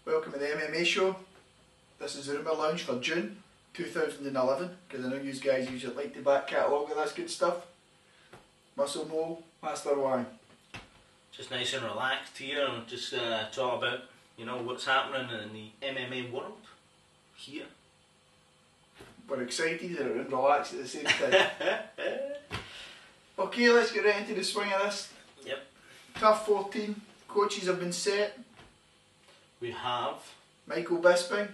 Welcome to the MMA show. This is the Rumour Lounge for June 2011, because I know you guys usually like the back catalogue of this good stuff. Muscle Mo, Master Y. Just nice and relaxed here and just talk about, you know, what's happening in the MMA world here. We're excited and relaxed at the same time. Okay, let's get right into the swing of this. Yep. Tough 14, coaches have been set. We have Michael Bisping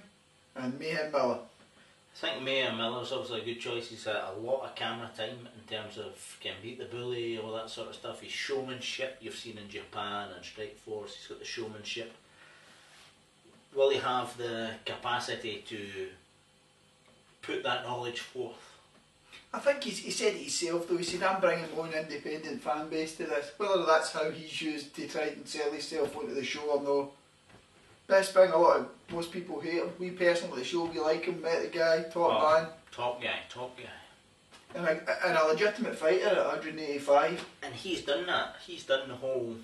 and Mayhem Miller. I think Mayhem Miller's obviously a good choice. He's had a lot of camera time in terms of can beat the bully, all that sort of stuff. His showmanship you've seen in Japan and Strikeforce, he's got the showmanship. Will he have the capacity to put that knowledge forth? I think he said it himself though, he said I'm bringing my own independent fan base to this. Whether that's how he's used to try and sell himself onto the show or no. Bisping, most people hate him. We personally, the show, we like him, met the guy, top man. Top guy. And a legitimate fighter at 185. And he's done that. He's done the whole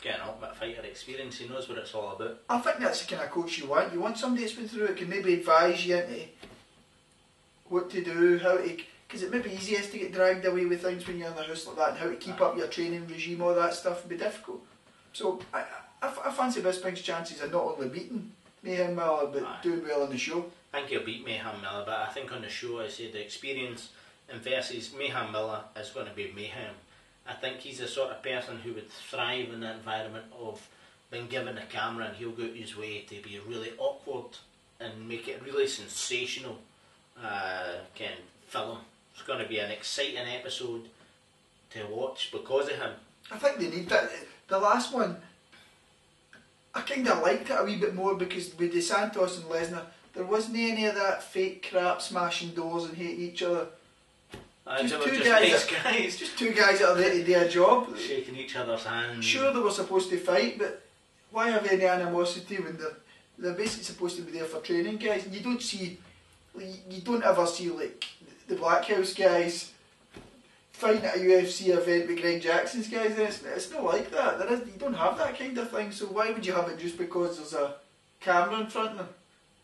getting ultimate fighter experience. He knows what it's all about. I think that's the kind of coach you want. You want somebody that's been through it, can maybe advise you into what to do, how to... Because it may be easiest to get dragged away with things when you're in the house like that, and how to keep up your training regime, all that stuff would be difficult. So I fancy Bisping's chances of not only beating Mayhem Miller, but doing well on the show. I think he'll beat Mayhem Miller, but I think on the show I say the experience and versus Mayhem Miller is going to be Mayhem. I think he's the sort of person who would thrive in the environment of being given a camera, and he'll go out his way to be really awkward and make it really sensational. Can film. It's going to be an exciting episode to watch because of him. I think they need that. The last one, I kind of liked it a wee bit more because with DeSantos and Lesnar, there wasn't any of that fake crap smashing doors and hating each other. Just two guys that are there to do a job. Shaking each other's hands. Sure, they were supposed to fight, but why have any animosity when they're basically supposed to be there for training, guys? And you don't ever see like the Black House guys fighting at a UFC event with Greg Jackson's guys. It's not like that. You don't have that kind of thing. So why would you have it just because there's a camera in front of them?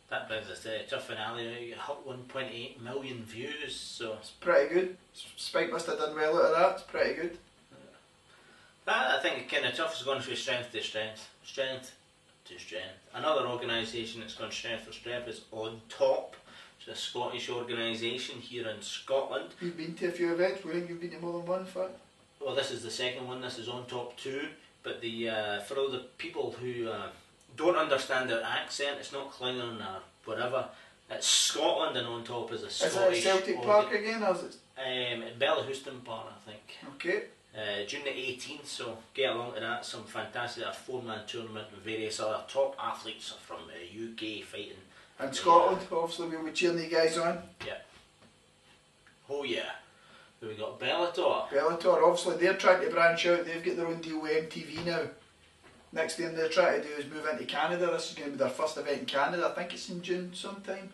That brings us to the tough finale. You hit 1.8 million views, so it's pretty good. Spike must have done well out of that. It's pretty good. I think kind of tough is going from strength to strength, strength to strength. Another organisation that's gone strength to strength is On Top. It's a Scottish organisation here in Scotland. You've been to a few events. We think you've been to more than one, in fact. Well, this is the second one. This is On Top 2. But for all the people who don't understand their accent, it's not Klingon or whatever. It's Scotland, and On Top is a Scottish... Is it Celtic Park again, or is it? Bellahouston Park, I think. Okay. June the 18th, so get along to that. Some fantastic 4-man tournament and various other top athletes from the UK fighting. And Scotland, obviously, we'll be cheering you guys on. Yeah. Oh yeah. But we got Bellator. Bellator, obviously, they're trying to branch out. They've got their own deal with MTV now. Next thing they're trying to do is move into Canada. This is going to be their first event in Canada. I think it's in June sometime.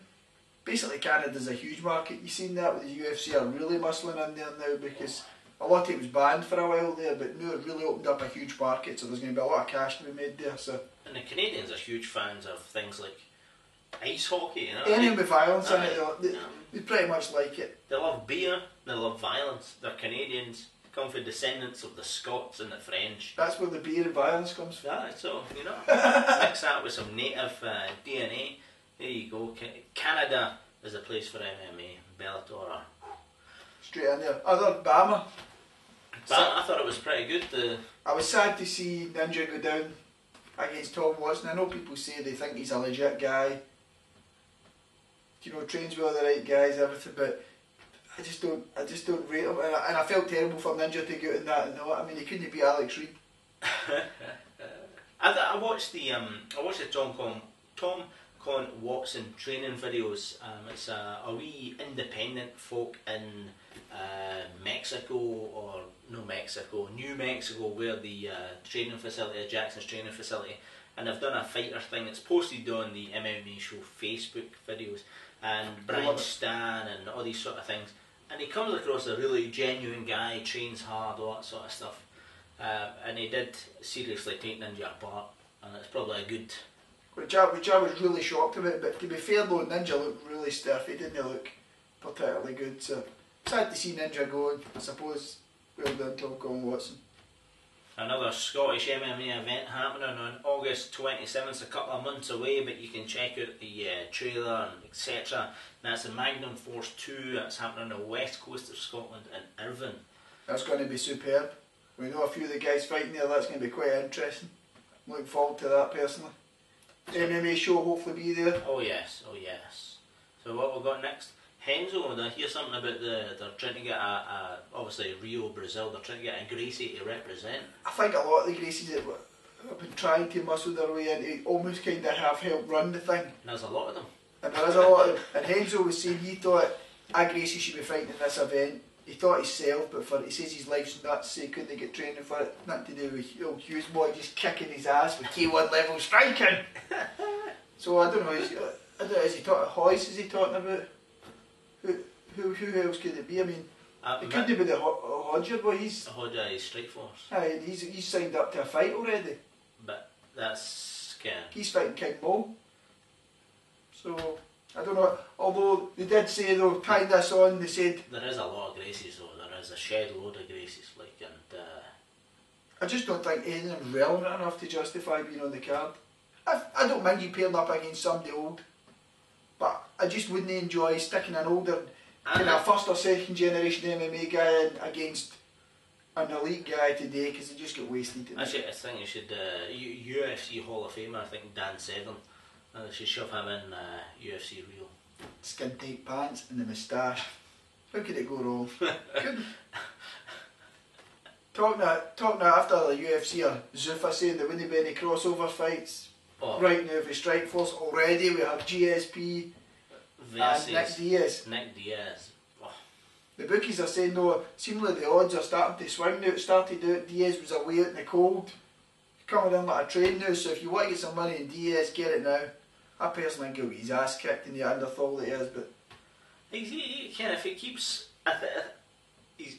Basically, Canada's a huge market. You've seen that with the UFC are really muscling in there now because a lot of it was banned for a while there, but now it really opened up a huge market, so there's going to be a lot of cash to be made there. So. And the Canadians are huge fans of things like ice hockey, you know. Anything with violence in it, they pretty much like it. They love beer, they love violence. They're Canadians, come from descendants of the Scots and the French. That's where the beer and violence comes from. Yeah, so, you know, mix that with some native DNA. There you go. Canada is a place for MMA. Bellator. Straight in there. Other Bama. I thought it was pretty good. I was sad to see Ninja go down against Tom Watson. I know people say they think he's a legit guy. You know, trains with all the right guys, everything, but I just don't rate him, and I felt terrible for Ninja to go out in that and not. I mean, he couldn't beat Alex Reed. I watched the Tom Con Watson training videos. It's a wee independent folk in New Mexico, where the training facility, Jackson's training facility, and I've done a fighter thing. It's posted on the MMA show Facebook videos, and Brian Stan and all these sort of things. And he comes across a really genuine guy, trains hard, all that sort of stuff. And he did seriously take Ninja apart, and it's probably a good which I was really shocked about. But to be fair though, Ninja looked really stiff. He didn't look particularly good. So sad to see Ninja go. I suppose well done to Gordon Watson. Another Scottish MMA event happening on August 27th, a couple of months away, but you can check out the trailer and etc. That's the Magnum Force 2. That's happening on the west coast of Scotland in Irvine. That's going to be superb. We know a few of the guys fighting there. That's going to be quite interesting. I'm looking forward to that personally. The MMA show hopefully be there. Oh yes, oh yes. So what we've got next? Henzo, I hear something about they're trying to get obviously Rio, Brazil, they're trying to get a Gracie to represent. I think a lot of the Gracies have been trying to muscle their way into almost kind of have helped run the thing. And there's a lot of them. And there is a lot of them. And Henzo was saying he thought a Gracie should be fighting in this event. He thought himself, but he says his life's nuts, so he couldn't get training for it. Nothing to do with old Hughes boy just kicking his ass with K1 level striking. So I don't know, is he talking Hoyce, is he talking about? Who else could it be? I mean, it could be the Hodger boy. Hodger is Strikeforce. Aye, he's signed up to a fight already. But that's he's fighting King Mo. So I don't know. Although they did say though, tying this on, they said there is a lot of Gracies though. There is a shed load of Gracies, like, and I just don't think anything's relevant enough to justify being on the card. I don't mind you pairing up against somebody old, but I just wouldn't enjoy sticking an older kind of first or second generation MMA guy in against an elite guy today because they just get wasted. Actually, I think you should UFC Hall of Famer. I think Dan Severn. They should shove him in UFC Real. Skin tight pants and the moustache. How could it go wrong? Couldn't. Talking after the UFC or Zuffa saying there wouldn't be any crossover fights. Oh. Right now for Strikeforce already we have GSP versus Nick Diaz. Nick Diaz. Oh. The bookies are saying though, seemingly the odds are starting to swing now. It started out, Diaz was away out in the cold. Coming in like a train now, so if you want to get some money in Diaz, get it now. I personally think he'll get his ass kicked in the Underthal that he is, but he can if he keeps.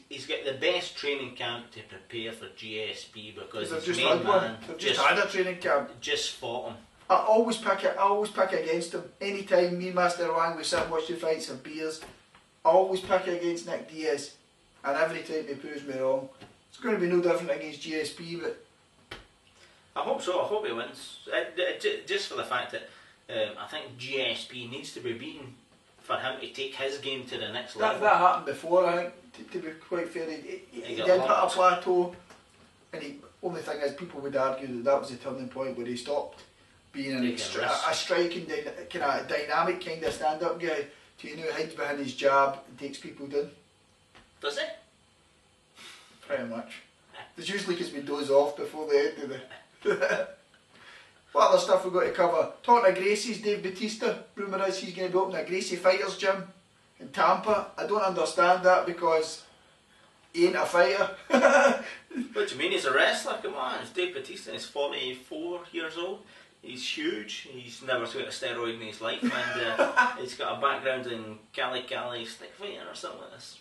He's got the best training camp to prepare for GSP because his main man they've just had a training camp. Just fought him. I always pick against him. Anytime me and Master Wang we sit and watch the fights and beers, I always pick against Nick Diaz, and every time he proves me wrong. It's going to be no different against GSP, but I hope so. I hope he wins. Just for the fact that I think GSP needs to be beaten for him to take his game to the next level. That happened before, I think, to be quite fair. He did hit a plateau, and only thing is, people would argue that was the turning point where he stopped being a striking, kind of dynamic kind of stand-up guy to, you know, hides behind his jab and takes people down. Does he? Pretty much. It's usually because we doze off before the end of the... What other stuff we've got to cover? Talking of Gracie's, Dave Bautista, rumour is he's going to be opening a Gracie Fighters gym in Tampa. I don't understand that because he ain't a fighter. What do you mean, he's a wrestler? Come on, it's Dave Bautista, he's 44 years old. He's huge, he's never took a steroid in his life, and he's got a background in Cali stick fighting or something like this.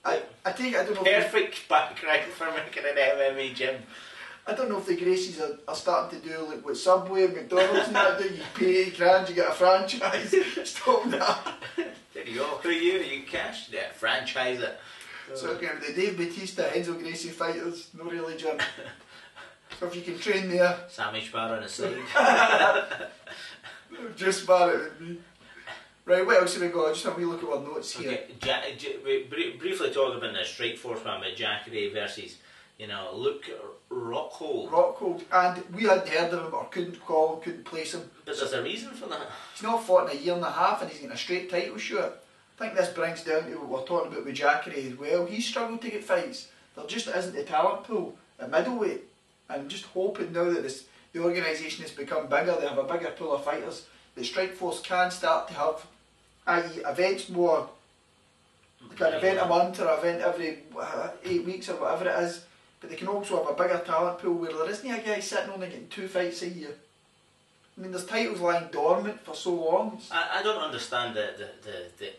I don't know. Perfect background for making an MMA gym. I don't know if the Gracies are starting to do like what Subway and McDonald's and that do. You pay $8,000, you get a franchise. Stop that. There you go. Who are you? You cash? Yeah, franchise it. So okay, the Dave Bautista, Enzo Gracie Fighters, no religion. So if you can train there. Sammy Sparrow on the side. Just Barrett would be. Right, what else have we got? Just have a wee look at our notes here. Okay, briefly talk about the Strikeforce one with Jacare versus, you know, Luke Rockhold. Rockhold, and we hadn't heard of him or couldn't call him, couldn't place him. But there's a reason for that. He's not fought in a year and a half and he's getting a straight title shot. I think this brings down to what we're talking about with Jacare as well. He's struggled to get fights. There just isn't a talent pool at middleweight. I'm just hoping now that the organisation has become bigger, they have a bigger pool of fighters, that Strikeforce can start to have, i.e. events more, like an event a month or an event every 8 weeks or whatever it is, but they can also have a bigger talent pool where there isn't a guy sitting only getting 2 fights a year. I mean, there's titles lying dormant for so long. I don't understand the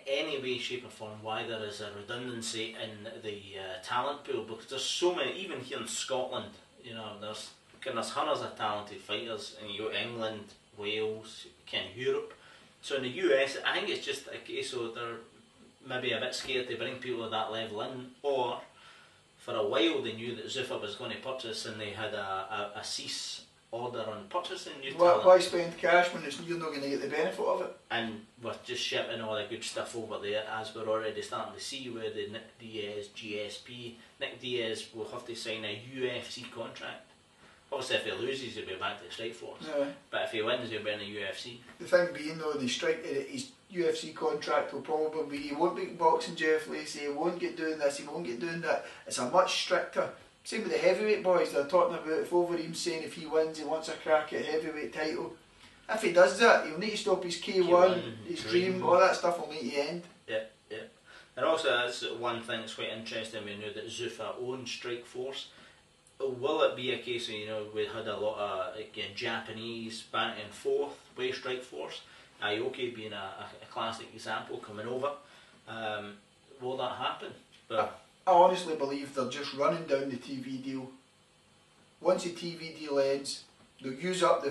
any way, shape or form why there is a redundancy in the talent pool, because there's so many, even here in Scotland, you know, there's and there's hundreds of talented fighters, and you got England, Wales, Europe. So in the US, I think it's just a case of they're maybe a bit scared to bring people at that level in, or for a while they knew that Zuffa was going to purchase, and they had a cease order on purchasing new talent. Why spend cash when you're not going to get the benefit of it? And we're just shipping all the good stuff over there, as we're already starting to see with the Nick Diaz GSP. Nick Diaz will have to sign a UFC contract. Obviously, if he loses, he'll be back to Strikeforce. Yeah. But if he wins, he'll be in the UFC. The thing being, though, his UFC contract will probably be, he won't be boxing Jeff Lacey, he won't get doing this, he won't get doing that. It's a much stricter. Same with the heavyweight boys. They're talking about if Overeem's saying if he wins, he wants a crack at heavyweight title. If he does that, he'll need to stop his K1, his dream, all that stuff will need to end. Yeah. And also, that's one thing that's quite interesting. We know that Zuffa owns Strikeforce. Will it be a case of, we had a lot of Japanese back and forth with Strikeforce, Aoki being a classic example coming over? Will that happen? But I honestly believe they're just running down the TV deal. Once the TV deal ends, they'll use up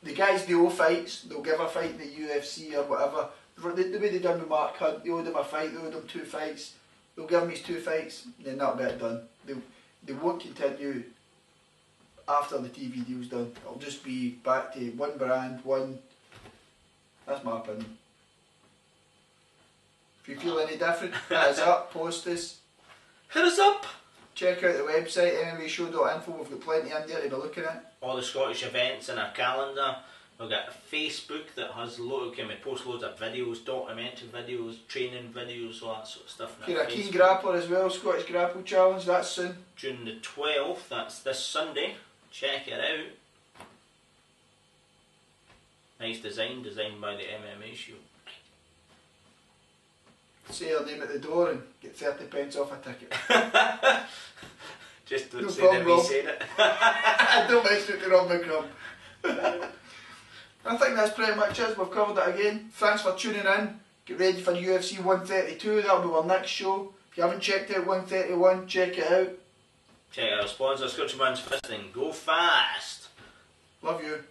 the guys they owe fights, they'll give a fight in the UFC or whatever. The way they done with Mark Hunt, they owed him a fight, they owed him 2 fights. They'll give him his 2 fights, then that'll be it done. They won't continue after the TV deal's done. It'll just be back to one brand, one. That's my opinion. If you feel any different, hit us up, post us. Hit us up! Check out the website, MMAshow.info. We've got plenty in there to be looking at. All the Scottish events in our calendar. We've got Facebook that has we post loads of videos, documentary videos, training videos, all that sort of stuff. You're a keen grappler as well, Scottish Grapple Challenge, that's soon. June the 12th, that's this Sunday. Check it out. Nice design, designed by the MMA Show. Say your name at the door and get 30 pence off a ticket. Just don't say that we said it. Don't mention it to Rob McCrum. I think that's pretty much it. We've covered it again. Thanks for tuning in. Get ready for UFC 132. That'll be our next show. If you haven't checked out 131, check it out. Check out our sponsor, Scotchman's Fist, and go fast. Love you.